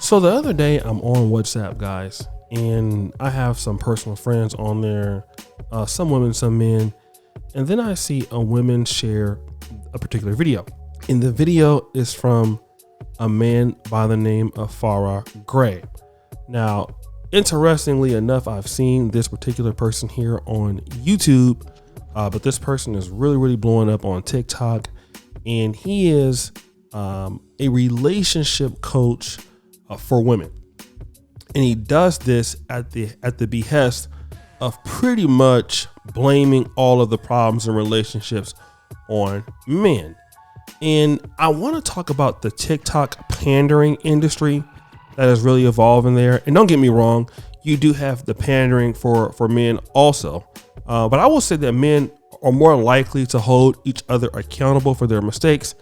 So the other day I'm on WhatsApp, guys, and I have some personal friends on there, some women, some men, and then I see a woman share a particular video. And the video is from a man by the name of Farrah Gray. Now, interestingly enough, I've seen this particular person here on YouTube, but this person is really blowing up on TikTok, and he is a relationship coach for women, and he does this at the behest of pretty much blaming all of the problems in relationships on men. And I want to talk about the TikTok pandering industry that is really evolving there. And don't get me wrong, you do have the pandering for men also, but I will say that men are more likely to hold each other accountable for their mistakes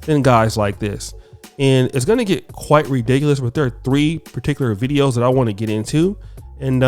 than guys like this. And it's going to get quite ridiculous, but there are 3 particular videos that I want to get into. And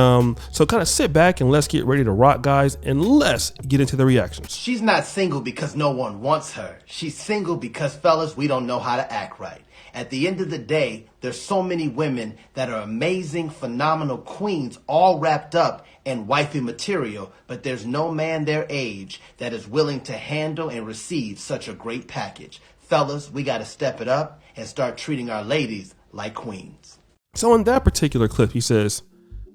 so kind of sit back and let's get ready to rock, guys, and let's get into the reactions. She's not single because no one wants her. She's single because, fellas, we don't know how to act right. At the end of the day, there's so many women that are amazing, phenomenal queens, all wrapped up in wifey material, but there's no man their age that is willing to handle and receive such a great package. Fellas, we got to step it up and start treating our ladies like queens. So in that particular clip, he says,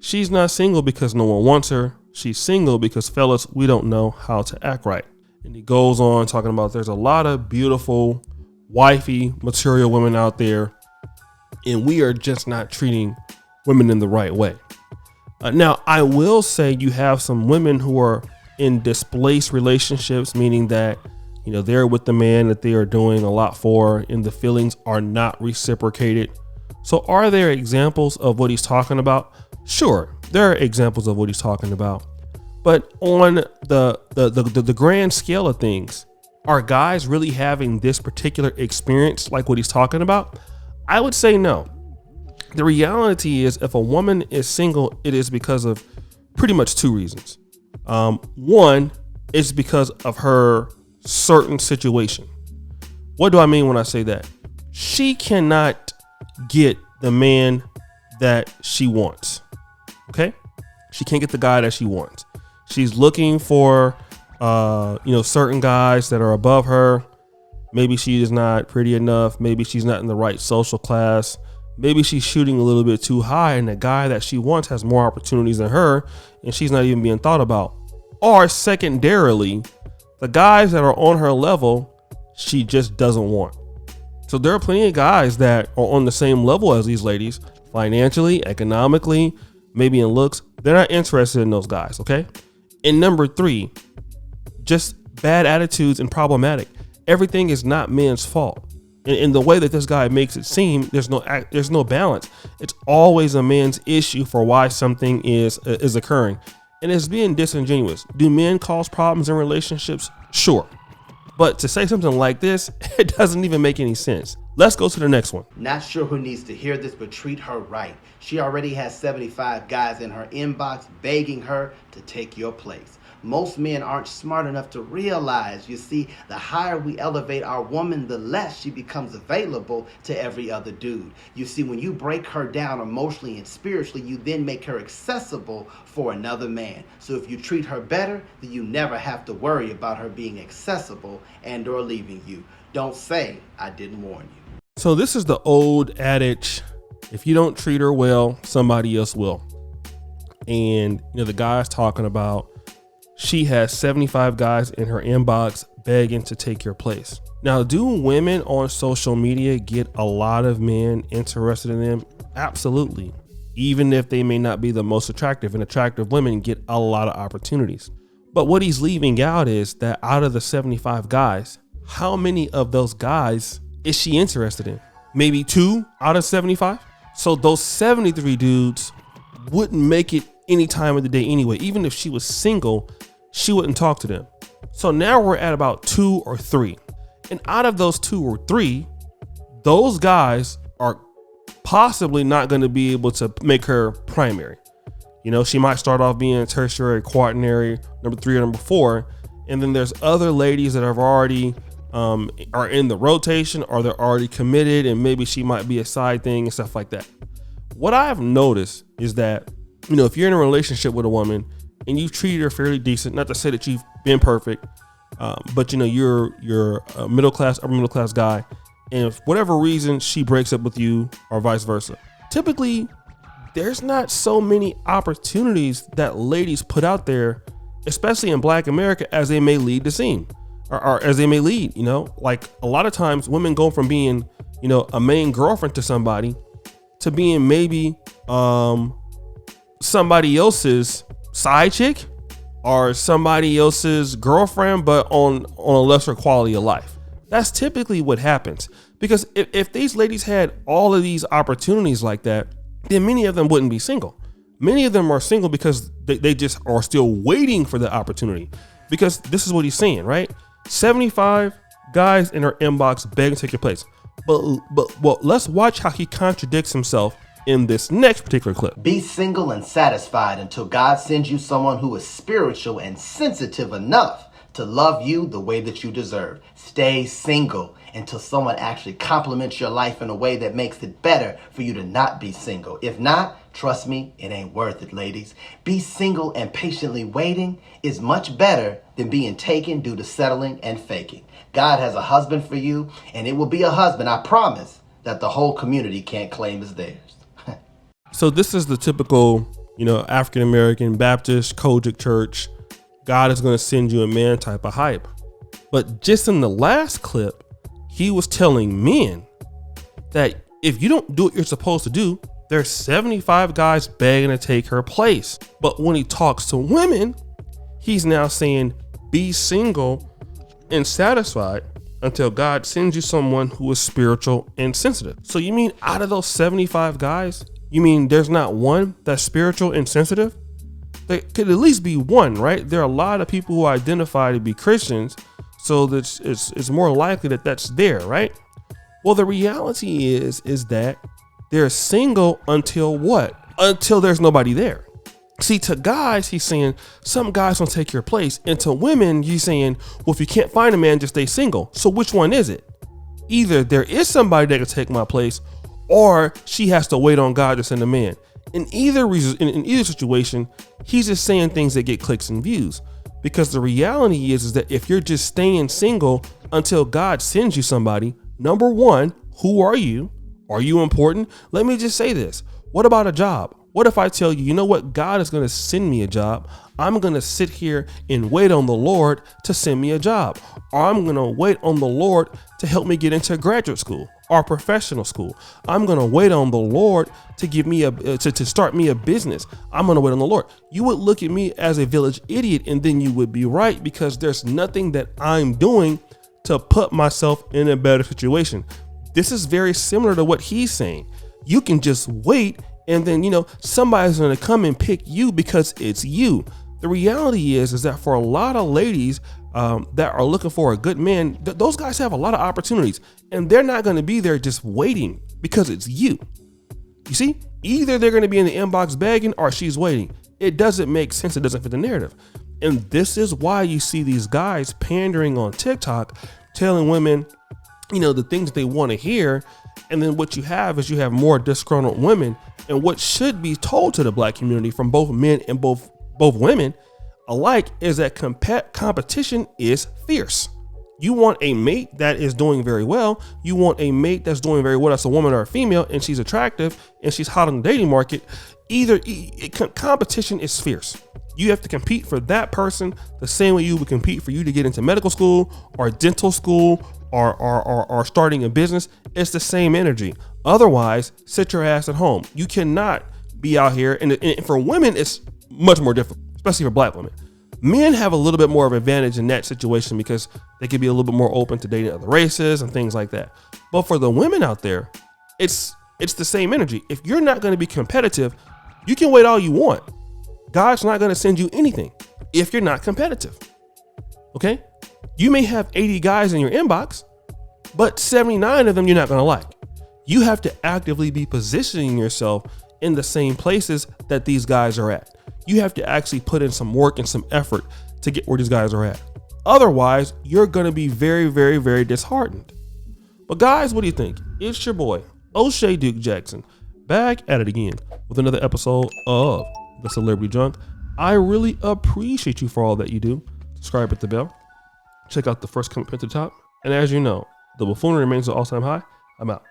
she's not single because no one wants her. She's single because, fellas, we don't know how to act right. And he goes on talking about there's a lot of beautiful wifey material women out there, and we are just not treating women in the right way. Now, I will say you have some women who are in displaced relationships, meaning that they're with the man that they are doing a lot for, and the feelings are not reciprocated. So are there examples of what he's talking about? Sure, there are examples of what he's talking about. But on the grand scale of things, are guys really having this particular experience like what he's talking about? I would say no. The reality is, if a woman is single, it is because of pretty much 2 reasons. One is because of her certain situation. What do I mean when I say that? She cannot get the man that she wants. Okay? She can't get the guy that she wants. She's looking for certain guys that are above her. Maybe she is not pretty enough. Maybe she's not in the right social class. Maybe she's shooting a little bit too high, and the guy that she wants has more opportunities than her, and she's not even being thought about. Or secondarily, the guys that are on her level, she just doesn't want. So there are plenty of guys that are on the same level as these ladies, financially, economically, maybe in looks. They're not interested in those guys, okay? And number 3, just bad attitudes and problematic. Everything is not men's fault. In the way that this guy makes it seem, there's no balance. It's always a man's issue for why something is occurring. And it's being disingenuous. Do men cause problems in relationships? Sure. But to say something like this, it doesn't even make any sense. Let's go to the next one. Not sure who needs to hear this, but treat her right. She already has 75 guys in her inbox begging her to take your place. Most men aren't smart enough to realize, you see, the higher we elevate our woman, the less she becomes available to every other dude. You see, when you break her down emotionally and spiritually, you then make her accessible for another man. So if you treat her better, then you never have to worry about her being accessible and or leaving you. Don't say I didn't warn you. So this is the old adage, if you don't treat her well, somebody else will. And the guy's talking about she has 75 guys in her inbox begging to take your place. Now, do women on social media get a lot of men interested in them? Absolutely. Even if they may not be the most attractive, and attractive women get a lot of opportunities. But what he's leaving out is that out of the 75 guys, how many of those guys is she interested in? Maybe 2 out of 75? So those 73 dudes wouldn't make it any time of the day anyway. Even if she was single, she wouldn't talk to them. So now we're at about 2 or 3. And out of those 2 or 3, those guys are possibly not going to be able to make her primary. She might start off being tertiary, quaternary, number 3 or number 4. And then there's other ladies that have already are in the rotation, or they're already committed and maybe she might be a side thing and stuff like that. What I've noticed is that, if you're in a relationship with a woman and you've treated her fairly decent, not to say that you've been perfect, but you're a upper middle class guy, and for whatever reason she breaks up with you or vice versa, typically there's not so many opportunities that ladies put out there, especially in Black America, as they may lead the scene, or as they may lead. Like a lot of times women go from being a main girlfriend to somebody to being maybe somebody else's side chick or somebody else's girlfriend, but on a lesser quality of life. That's typically what happens, because if these ladies had all of these opportunities like that, then many of them wouldn't be single. Many of them are single because they just are still waiting for the opportunity, because this is what he's saying, right? 75 guys in her inbox begging to take your place. But let's watch how he contradicts himself in this next particular clip. Be single and satisfied until God sends you someone who is spiritual and sensitive enough to love you the way that you deserve. Stay single until someone actually compliments your life in a way that makes it better for you to not be single. If not, trust me, it ain't worth it, ladies. Be single and patiently waiting is much better than being taken due to settling and faking. God has a husband for you, and it will be a husband, I promise, that the whole community can't claim as theirs. So this is the typical, African-American Baptist Kojic church, God is going to send you a man type of hype. But just in the last clip, he was telling men that if you don't do what you're supposed to do, there's 75 guys begging to take her place. But when he talks to women, he's now saying, be single and satisfied until God sends you someone who is spiritual and sensitive. So you mean out of those 75 guys, you mean there's not one that's spiritual and sensitive? There could at least be one, right? There are a lot of people who identify to be Christians, so that it's more likely that that's there, right? Well, the reality is that they're single until what? Until there's nobody there. See, to guys, he's saying some guys don't take your place. And to women, he's saying, well, if you can't find a man, just stay single. So which one is it? Either there is somebody that can take my place, or she has to wait on God to send a man. In either situation, he's just saying things that get clicks and views. Because the reality is that if you're just staying single until God sends you somebody, number one, who are you? Are you important? Let me just say this. What about a job? What if I tell you, you know what? God is going to send me a job. I'm going to sit here and wait on the Lord to send me a job. Or I'm going to wait on the Lord to help me get into graduate school or professional school. I'm going to wait on the Lord to give me to start me a business. I'm going to wait on the Lord. You would look at me as a village idiot, and then you would be right, because there's nothing that I'm doing to put myself in a better situation. This is very similar to what he's saying. You can just wait, and then, somebody's going to come and pick you because it's you. The reality is that for a lot of ladies that are looking for a good man, those guys have a lot of opportunities, and they're not going to be there just waiting because it's you. You see, either they're going to be in the inbox begging or she's waiting. It doesn't make sense. It doesn't fit the narrative. And this is why you see these guys pandering on TikTok, telling women, the things they want to hear. And then what you have is more disgruntled women. And what should be told to the Black community from both men and both women alike is that competition is fierce. You want a mate that is doing very well. You want a mate that's doing very well. That's a woman or a female, and she's attractive and she's hot on the dating market. Competition is fierce. You have to compete for that person the same way you would compete for you to get into medical school or dental school or starting a business. It's the same energy. Otherwise, sit your ass at home. You cannot be out here. And for women, it's much more difficult, especially for Black women. Men have a little bit more of an advantage in that situation because they can be a little bit more open to dating other races and things like that. But for the women out there, it's the same energy. If you're not going to be competitive, you can wait all you want. God's not going to send you anything if you're not competitive. Okay? You may have 80 guys in your inbox, but 79 of them you're not going to like. You have to actively be positioning yourself in the same places that these guys are at. You have to actually put in some work and some effort to get where these guys are at. Otherwise, you're going to be very, very, very disheartened. But guys, what do you think? It's your boy, O'Shea Duke Jackson, back at it again with another episode of The Celebrity Junk. I really appreciate you for all that you do. Subscribe, hit the bell. Check out the first comment at the top. And as you know, the buffoonery remains at all-time high. I'm out.